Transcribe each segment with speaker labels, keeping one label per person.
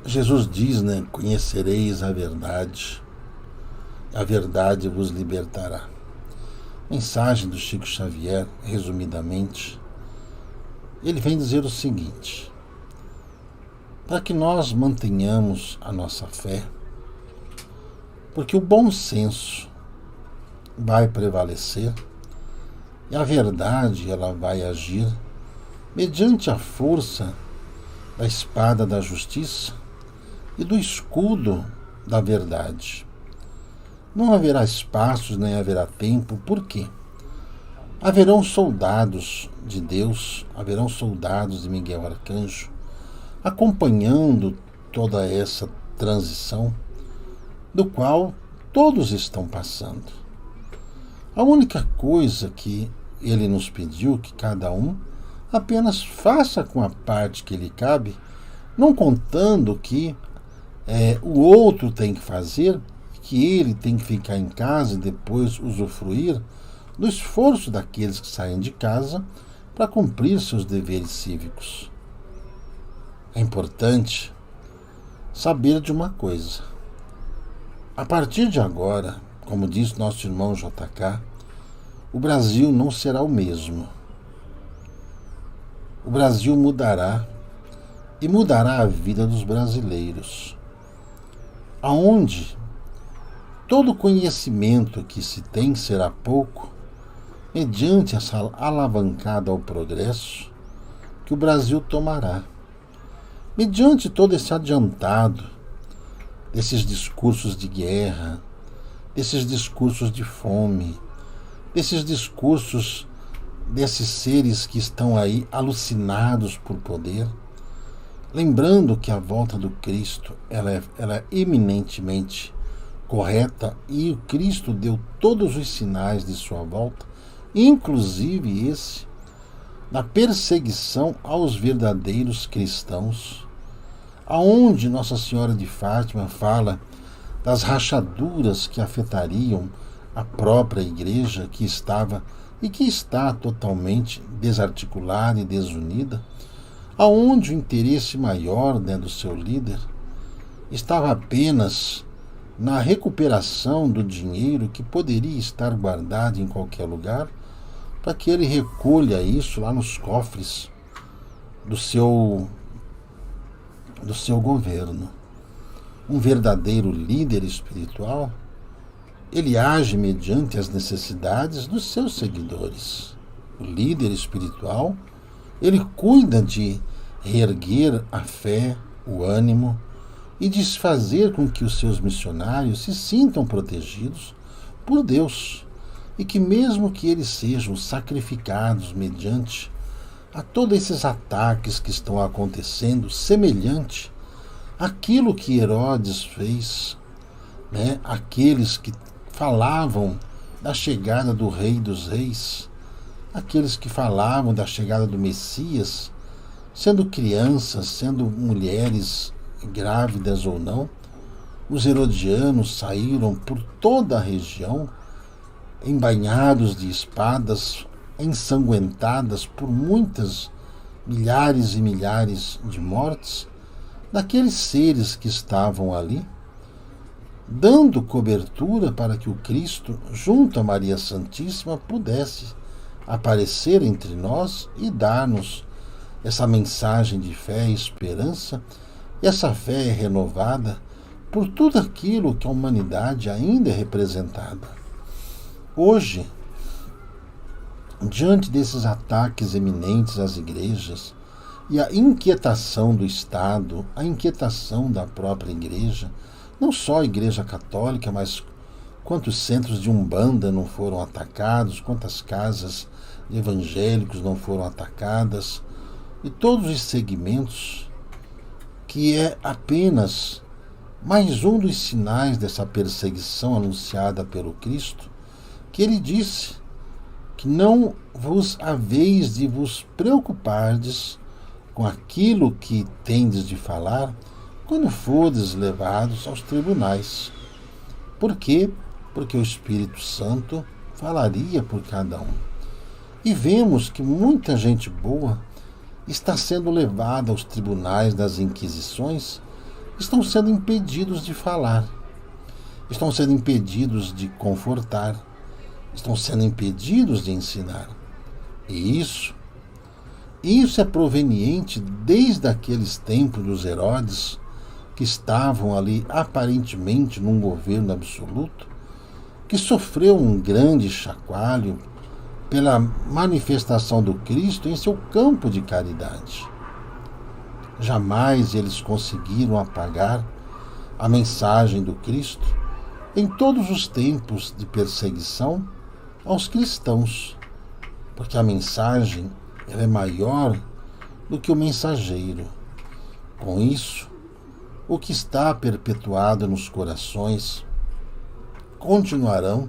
Speaker 1: Jesus diz, né? Conhecereis a verdade vos libertará. Mensagem do Chico Xavier, resumidamente, ele vem dizer o seguinte: para que nós mantenhamos a nossa fé, porque o bom senso vai prevalecer e a verdade ela vai agir mediante a força da espada da justiça e do escudo da verdade. Não haverá espaços nem haverá tempo, por quê? Haverão soldados de Deus, haverão soldados de Miguel Arcanjo, acompanhando toda essa transição, do qual todos estão passando. A única coisa que ele nos pediu, que cada um apenas faça com a parte que lhe cabe, não contando que o outro tem que fazer, que ele tem que ficar em casa e depois usufruir do esforço daqueles que saem de casa para cumprir seus deveres cívicos. É importante saber de uma coisa. A partir de agora, como diz nosso irmão JK, o Brasil não será o mesmo. O Brasil mudará e mudará a vida dos brasileiros. Aonde todo conhecimento que se tem será pouco, mediante essa alavancada ao progresso que o Brasil tomará. Mediante todo esse adiantado desses discursos de guerra, desses discursos de fome, desses discursos desses seres que estão aí alucinados por poder, lembrando que a volta do Cristo ela é eminentemente correta e o Cristo deu todos os sinais de sua volta, inclusive esse da perseguição aos verdadeiros cristãos, aonde Nossa Senhora de Fátima fala das rachaduras que afetariam a própria igreja que estava e que está totalmente desarticulada e desunida, aonde o interesse maior do seu líder estava apenas na recuperação do dinheiro que poderia estar guardado em qualquer lugar, para que ele recolha isso lá nos cofres do seu governo. Um verdadeiro líder espiritual, ele age mediante as necessidades dos seus seguidores. O líder espiritual, ele cuida de reerguer a fé, o ânimo e de fazer com que os seus missionários se sintam protegidos por Deus e que mesmo que eles sejam sacrificados mediante a todos esses ataques que estão acontecendo, semelhante àquilo que Herodes fez, aqueles que falavam da chegada do Rei dos Reis, aqueles que falavam da chegada do Messias, sendo crianças, sendo mulheres grávidas ou não, os herodianos saíram por toda a região, embainhados de espadas, ensanguentadas por muitas milhares e milhares de mortes, daqueles seres que estavam ali, dando cobertura para que o Cristo, junto a Maria Santíssima, pudesse aparecer entre nós e dar-nos essa mensagem de fé e esperança. E essa fé é renovada por tudo aquilo que a humanidade ainda é representada. Hoje, diante desses ataques eminentes às igrejas e a inquietação do Estado, a inquietação da própria igreja, não só a Igreja Católica, mas quantos centros de Umbanda não foram atacados, quantas casas de evangélicos não foram atacadas, e todos os segmentos, que é apenas mais um dos sinais dessa perseguição anunciada pelo Cristo, que ele disse que não vos haveis de vos preocupardes com aquilo que tendes de falar quando fordes levados aos tribunais. Por quê? Porque o Espírito Santo falaria por cada um. E vemos que muita gente boa está sendo levada aos tribunais das inquisições estão sendo impedidos de falar, estão sendo impedidos de confortar, estão sendo impedidos de ensinar. E isso é proveniente desde aqueles tempos dos Herodes, que estavam ali aparentemente num governo absoluto, que sofreu um grande chacoalho pela manifestação do Cristo em seu campo de caridade. Jamais eles conseguiram apagar a mensagem do Cristo em todos os tempos de perseguição aos cristãos, porque a mensagem ela é maior do que o mensageiro. Com isso, o que está perpetuado nos corações continuarão,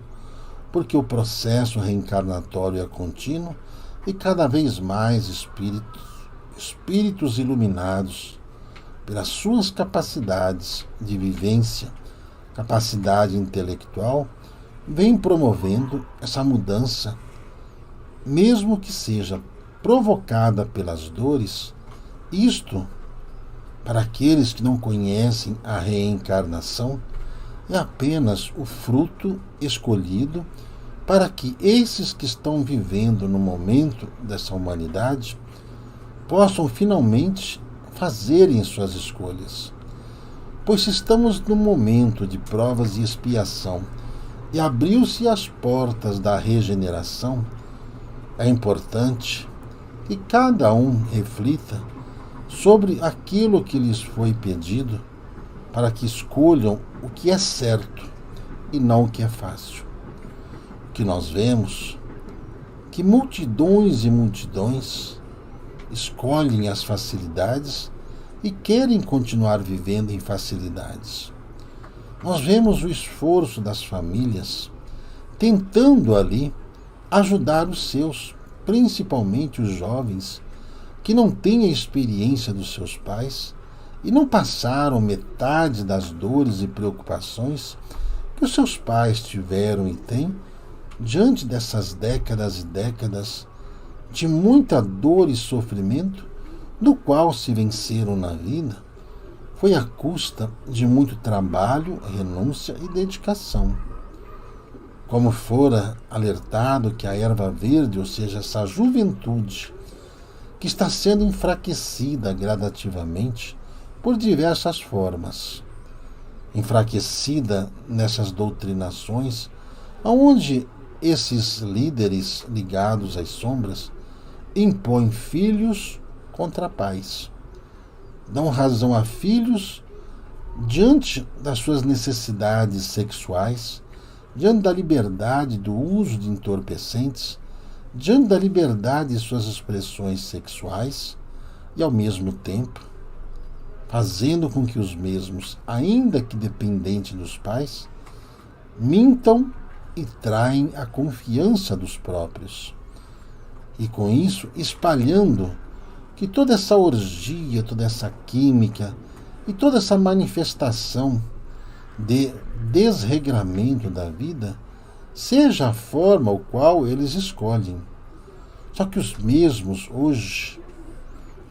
Speaker 1: porque o processo reencarnatório é contínuo e cada vez mais espíritos iluminados pelas suas capacidades de vivência, capacidade intelectual, vêm promovendo essa mudança, mesmo que seja provocada pelas dores. Isto, para aqueles que não conhecem a reencarnação, é apenas o fruto escolhido para que esses que estão vivendo no momento dessa humanidade possam finalmente fazerem suas escolhas. Pois se estamos num momento de provas e expiação e abriu-se as portas da regeneração, é importante que cada um reflita sobre aquilo que lhes foi pedido, para que escolham o que é certo e não o que é fácil. O que nós vemos que multidões e multidões escolhem as facilidades e querem continuar vivendo em facilidades. Nós vemos o esforço das famílias tentando ali ajudar os seus, principalmente os jovens, que não têm a experiência dos seus pais e não passaram metade das dores e preocupações que os seus pais tiveram e têm diante dessas décadas e décadas de muita dor e sofrimento, do qual se venceram na vida, foi à custa de muito trabalho, renúncia e dedicação. Como fora alertado que a erva verde, ou seja, essa juventude, que está sendo enfraquecida gradativamente por diversas formas, enfraquecida nessas doutrinações, onde esses líderes ligados às sombras impõem filhos contra pais, dão razão a filhos diante das suas necessidades sexuais, diante da liberdade do uso de entorpecentes, diante da liberdade de suas expressões sexuais e, ao mesmo tempo, fazendo com que os mesmos, ainda que dependentes dos pais, mintam e traem a confiança dos próprios. E com isso, espalhando que toda essa orgia, toda essa química e toda essa manifestação de desregramento da vida seja a forma ao qual eles escolhem. Só que os mesmos hoje,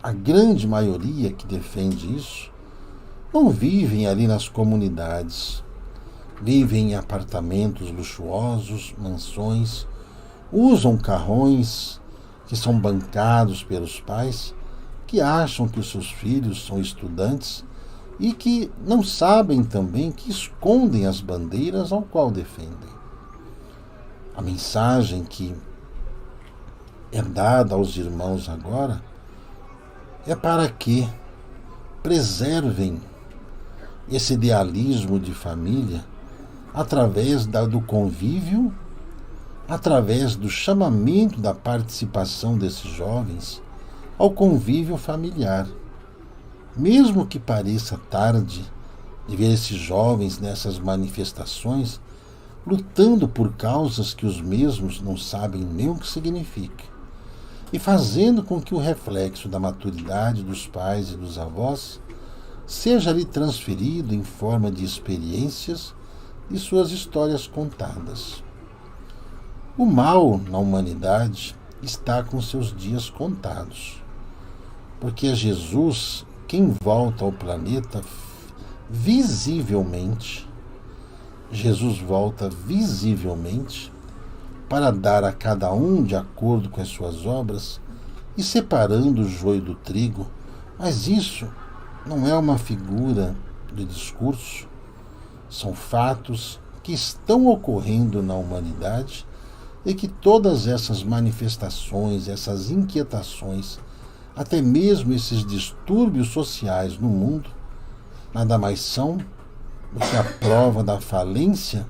Speaker 1: a grande maioria que defende isso, não vivem ali nas comunidades, vivem em apartamentos luxuosos, mansões, usam carrões que são bancados pelos pais, que acham que os seus filhos são estudantes e que não sabem também que escondem as bandeiras ao qual defendem. A mensagem que é dada aos irmãos agora é para que preservem esse idealismo de família através do convívio, através do chamamento da participação desses jovens ao convívio familiar. Mesmo que pareça tarde de ver esses jovens nessas manifestações, lutando por causas que os mesmos não sabem nem o que significa, e fazendo com que o reflexo da maturidade dos pais e dos avós seja ali transferido em forma de experiências e suas histórias contadas. O mal na humanidade está com seus dias contados, porque é Jesus quem volta ao planeta visivelmente, Jesus volta visivelmente para dar a cada um de acordo com as suas obras e separando o joio do trigo, mas isso não é uma figura de discurso, são fatos que estão ocorrendo na humanidade e que todas essas manifestações, essas inquietações, até mesmo esses distúrbios sociais no mundo, nada mais são do que a prova da falência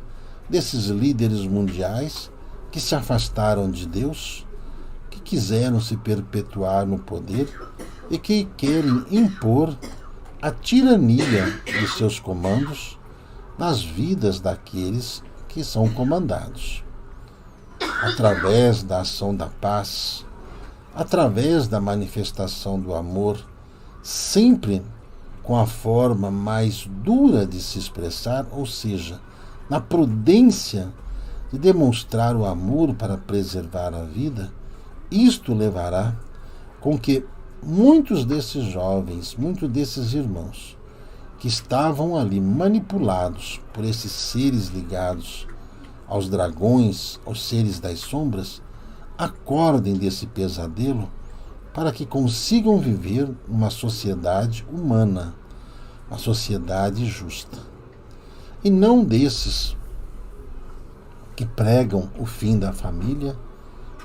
Speaker 1: desses líderes mundiais que se afastaram de Deus, que quiseram se perpetuar no poder e que querem impor a tirania de seus comandos nas vidas daqueles que são comandados. Através da ação da paz, através da manifestação do amor, sempre com a forma mais dura de se expressar, ou seja, na prudência de demonstrar o amor para preservar a vida, isto levará com que muitos desses jovens, muitos desses irmãos, que estavam ali manipulados por esses seres ligados aos dragões, aos seres das sombras, acordem desse pesadelo para que consigam viver uma sociedade humana, uma sociedade justa. E não desses que pregam o fim da família,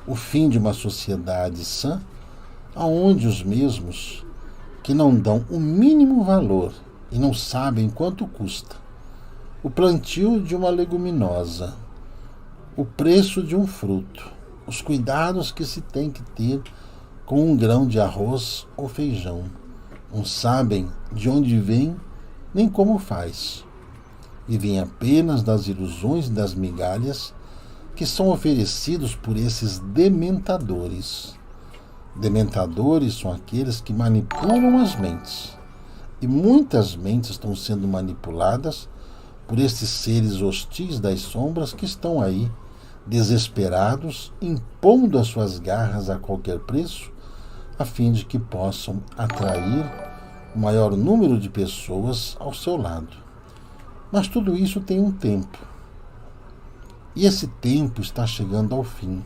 Speaker 1: o fim de uma sociedade sã, aonde os mesmos que não dão o mínimo valor e não sabem quanto custa o plantio de uma leguminosa, o preço de um fruto, os cuidados que se tem que ter com um grão de arroz ou feijão. Não sabem de onde vem nem como faz. Vivem apenas das ilusões e das migalhas que são oferecidos por esses dementadores. Dementadores são aqueles que manipulam as mentes. E muitas mentes estão sendo manipuladas por esses seres hostis das sombras que estão aí, desesperados, impondo as suas garras a qualquer preço, a fim de que possam atrair o maior número de pessoas ao seu lado. Mas tudo isso tem um tempo. E esse tempo está chegando ao fim.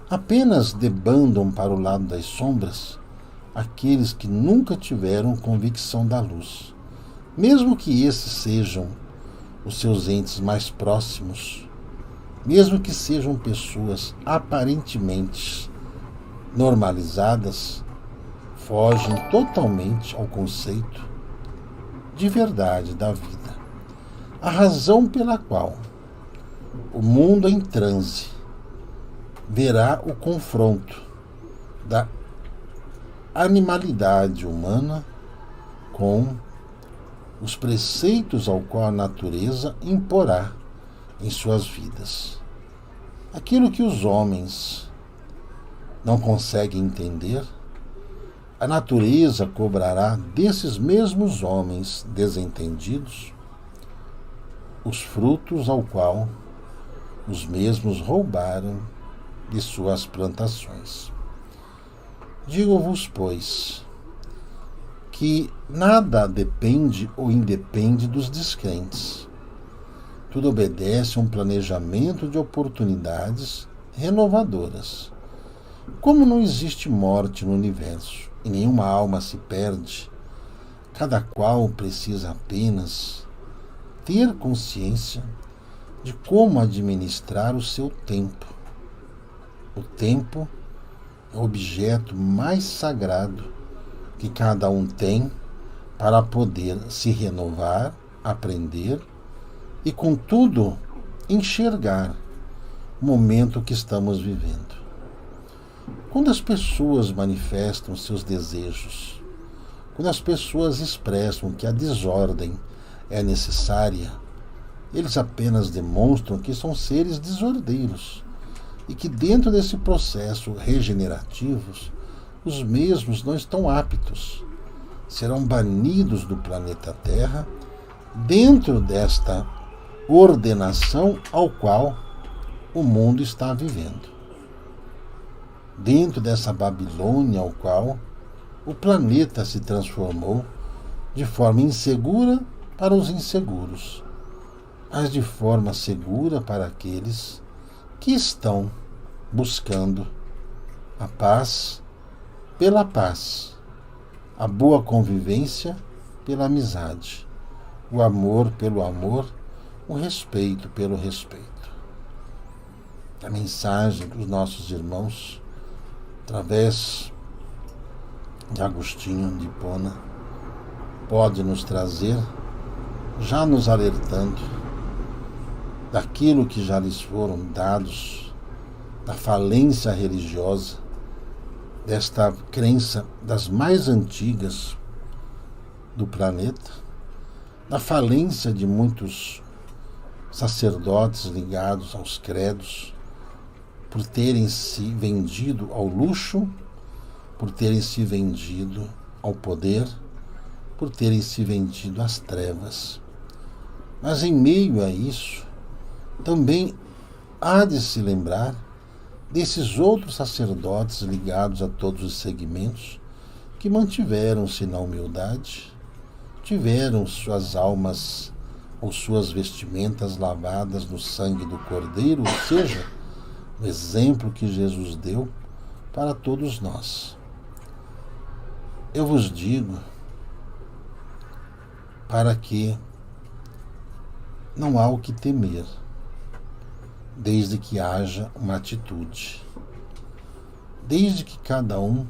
Speaker 1: Apenas debandam para o lado das sombras aqueles que nunca tiveram convicção da luz, mesmo que esses sejam os seus entes mais próximos, mesmo que sejam pessoas aparentemente normalizadas, fogem totalmente ao conceito de verdade da vida. A razão pela qual o mundo em transe verá o confronto da animalidade humana com os preceitos ao qual a natureza imporá em suas vidas. Aquilo que os homens não conseguem entender, a natureza cobrará desses mesmos homens desentendidos os frutos ao qual os mesmos roubaram de suas plantações. Digo-vos, pois, que nada depende ou independe dos descrentes. Tudo obedece a um planejamento de oportunidades renovadoras. Como não existe morte no universo e nenhuma alma se perde, cada qual precisa apenas ter consciência de como administrar o seu tempo. O tempo é o objeto mais sagrado que cada um tem para poder se renovar, aprender e, contudo, enxergar o momento que estamos vivendo. Quando as pessoas manifestam seus desejos, quando as pessoas expressam que a desordem é necessária, eles apenas demonstram que são seres desordeiros e que dentro desse processo regenerativo os mesmos não estão aptos, serão banidos do planeta Terra dentro desta ordenação ao qual o mundo está vivendo, dentro dessa Babilônia ao qual o planeta se transformou de forma insegura para os inseguros, mas de forma segura para aqueles que estão buscando a paz pela paz, a boa convivência pela amizade, o amor pelo amor, o respeito pelo respeito. A mensagem dos nossos irmãos, através de Agostinho de Hipona, pode nos trazer, já nos alertando daquilo que já lhes foram dados, da falência religiosa, desta crença das mais antigas do planeta, da falência de muitos sacerdotes ligados aos credos, por terem se vendido ao luxo, por terem se vendido ao poder, por terem se vendido às trevas. Mas em meio a isso, também há de se lembrar desses outros sacerdotes ligados a todos os segmentos que mantiveram-se na humildade, tiveram suas almas ou suas vestimentas lavadas no sangue do Cordeiro, ou seja, o exemplo que Jesus deu para todos nós. Eu vos digo para que não há o que temer, desde que haja uma atitude, desde que cada um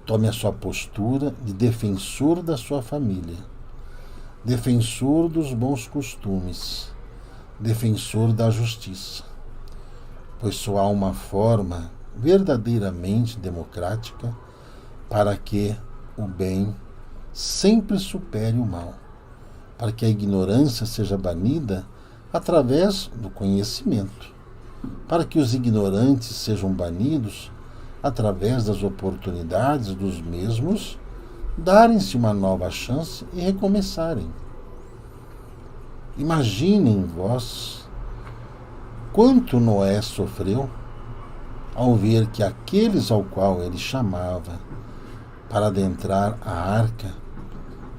Speaker 1: tome a sua postura de defensor da sua família, defensor dos bons costumes, defensor da justiça, pois só há uma forma verdadeiramente democrática para que o bem sempre supere o mal, para que a ignorância seja banida através do conhecimento, para que os ignorantes sejam banidos através das oportunidades dos mesmos darem-se uma nova chance e recomeçarem. Imaginem vós quanto Noé sofreu ao ver que aqueles ao qual ele chamava para adentrar a arca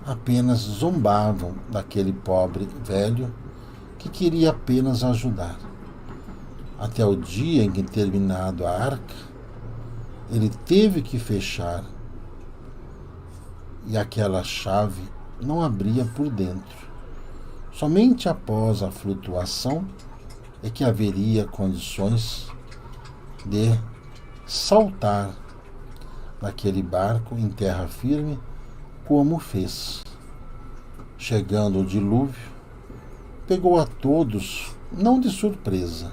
Speaker 1: apenas zombavam daquele pobre velho que queria apenas ajudar. Até o dia em que, terminado a arca, ele teve que fechar e aquela chave não abria por dentro. Somente após a flutuação é que haveria condições de saltar naquele barco em terra firme, como fez. Chegando o dilúvio, pegou a todos, não de surpresa,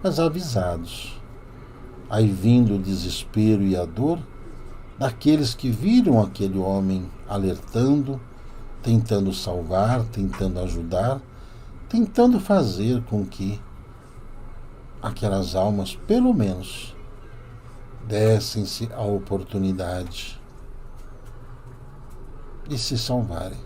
Speaker 1: mas avisados. Aí vindo o desespero e a dor daqueles que viram aquele homem alertando, tentando salvar, tentando ajudar, tentando fazer com que aquelas almas, pelo menos, dessem-se a oportunidade de se salvarem.